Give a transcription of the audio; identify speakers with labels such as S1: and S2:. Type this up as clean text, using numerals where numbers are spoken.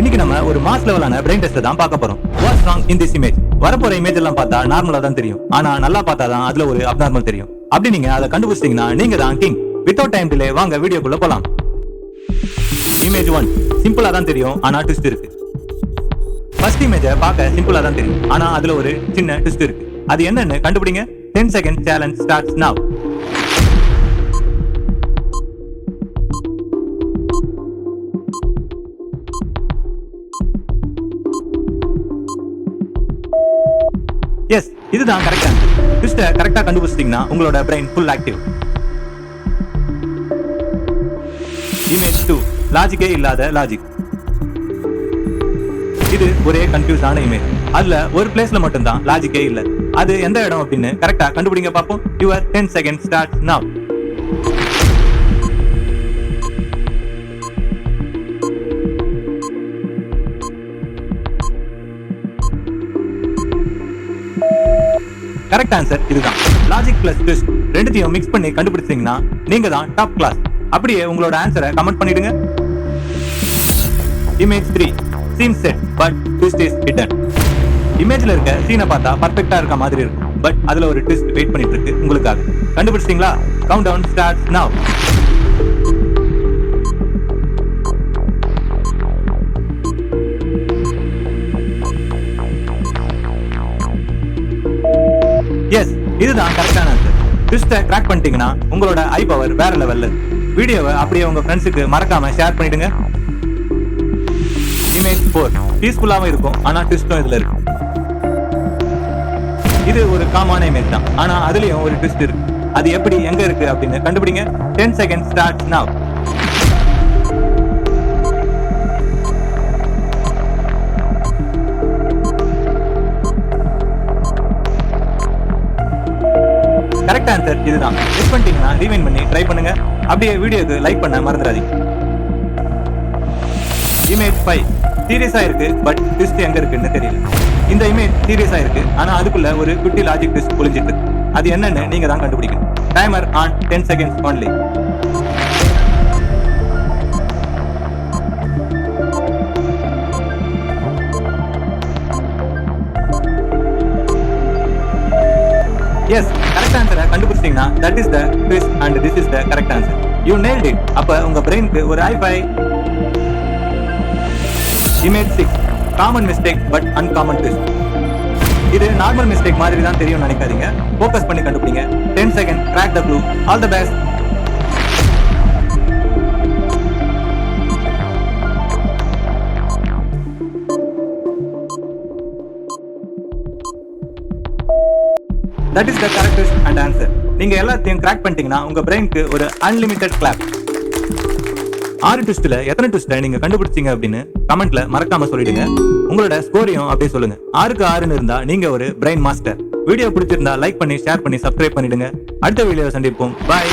S1: இன்னைக்கு நம்ம ஒரு மாஸ் லெவலான பிரெயின் டெஸ்ட் தான் பார்க்க போறோம். What's wrong in this image? வரப்போற இமேஜ் எல்லாம் பார்த்தா நார்மலா தான் தெரியும், ஆனா நல்லா பார்த்தா தான் அதுல ஒரு அப்நார்மல் தெரியும். அப்படி நீங்க அதை கண்டுபிடிச்சீங்கன்னா நீங்க தான் கிங். வித்தவுட் டைம் டிலே வாங்க வீடியோக்குள்ள போலாம். இமேஜ் 1 சிம்பிளா தான் தெரியும், ஆனா ட்விஸ்ட் இருக்கு. ஃபர்ஸ்ட் இமேஜ பார்க்க சிம்பிளா தான் தெரியும், ஆனா அதுல ஒரு சின்ன ட்விஸ்ட் இருக்கு. அது என்னன்னு கண்டுபிடிங்க. 10 second challenge starts now. Yes, இதுதான் கரெக்ட் ஆன்சர். ட்விஸ்ட கரெக்டா கண்டுபிடிச்சிட்டீங்கன்னா உங்களோட பிரெயின் ஃபுல் ஆக்டிவ். இமேஜ் 2 லாஜிக்கே இல்லாத லாஜிக். இது ஒரே கன்ஃபியூஸ் ஆன இமேஜ். அதுல ஒரு பிளேஸ்ல மட்டும் தான் லாஜிக்கே இல்ல. அது எந்த இடம் அப்படின்னு கரெக்டா கண்டுபிடிங்க பாப்போம். யுவர் 10 செகண்ட் ஸ்டார்ட்ஸ் நவ. கரெக்ட் ஆன்சர் இதுதான். லாஜிக் பிளஸ் ட்விஸ்ட் ரெண்டுத்தையும் மிக்ஸ் பண்ணி கண்டுபிடிச்சீங்கன்னா நீங்க தான் டாப் கிளாஸ். அப்படியே உங்களோட ஆன்சரை கமெண்ட் பண்ணிடுங்க. Image 3 scene set but twist is hidden. இமேஜ்ல இருக்க சீனை பார்த்தா பர்ஃபெக்ட்டா இருக்க மாதிரி இருக்கும், பட் அதுல ஒரு ட்விஸ்ட் வெயிட் பண்ணிட்டு இருக்கு உங்களுக்காக. கண்டுபிடிச்சிட்டீங்களா? Countdown starts now. Yes, இதுதான் கரெக்டான ஆன்சர். ட்விஸ்ட கிராக் பண்ணிட்டீங்கன்னா உங்களோட ஐ பவர் வேற லெவல்ல. வீடியோவை அப்படியே உங்க ஃப்ரெண்ட்ஸுக்கு மறக்காம ஷேர் பண்ணிடுங்க. இமேஜ் 4 பீஸ்ஃபுல்லாவும் இருக்கும், ஆனா ட்விஸ்டும் இதுல இருக்கு. இது ஒரு காமான இமேஜ் தான், ஆனா அதுலயும் ஒரு ட்விஸ்ட் இருக்கு. அது எப்படி எங்க இருக்கு அப்படின்னு கண்டுபிடிங்க. 10 செகண்ட் ஸ்டார்ட்ஸ் நவ. கரெக்ட் ஆன்சர் இதுதான். மிஸ் பண்ணிட்டீங்கன்னா ரீவைண்ட் பண்ணி ட்ரை பண்ணுங்க. அப்படியே வீடியோக்கு லைக் பண்ண மறந்துடாதீங்க. இமேஜ் 5 சீரியஸா இருக்கு, பட் ட்விஸ்ட் எங்க இருக்குன்னு தெரியல. இந்த இமேஜ் சீரியஸா இருக்கு, ஆனா அதுக்குள்ள ஒரு குட்டி லாஜிக் ட்விஸ்ட் ஒளிஞ்சிட்டு இருக்கு. அது என்னன்னு நீங்க தான் கண்டுபிடிக்கணும். Timer on 10 seconds only. Yes, correct ஆன்சரை கண்டுபிடிச்சீங்கன்னா that is the twist and this is the correct answer. You nailed it. அப்ப உங்க பிரெயினுக்கு ஒரு high five. Image 6 common mistake but uncommon twist. இது நார்மல் மிஸ்டேக் மாதிரி தான் தெரியும் நினைக்காதீங்க. ஃபோக்கஸ் பண்ணி கண்டுபிடிங்க. 10 second crack the clue. All the best. That is the correct twist and answer. நீங்க எல்லாத்தையும் கிராக் பண்ணிட்டீங்கன்னா உங்க பிரெயினுக்கு ஒரு அன்லிமிட்டெட் கிளாப். 6 ட்விஸ்ட்ல எத்தனை ட்விஸ்ட நீங்க கண்டுபிடிச்சீங்க அப்படின்னு கமெண்ட்ல மறக்காம சொல்லிடுங்க. உங்களோட ஸ்கோரையும் அப்படியே சொல்லுங்க. 6க்கு 6ன்னு இருந்தா நீங்க ஒரு பிரெயின் மாஸ்டர். வீடியோ பிடிச்சிருந்தா லைக் பண்ணி ஷேர் பண்ணி சப்ஸ்கிரைப் பண்ணிடுங்க. அடுத்த வீடியோவை சந்திப்போம். பாய்.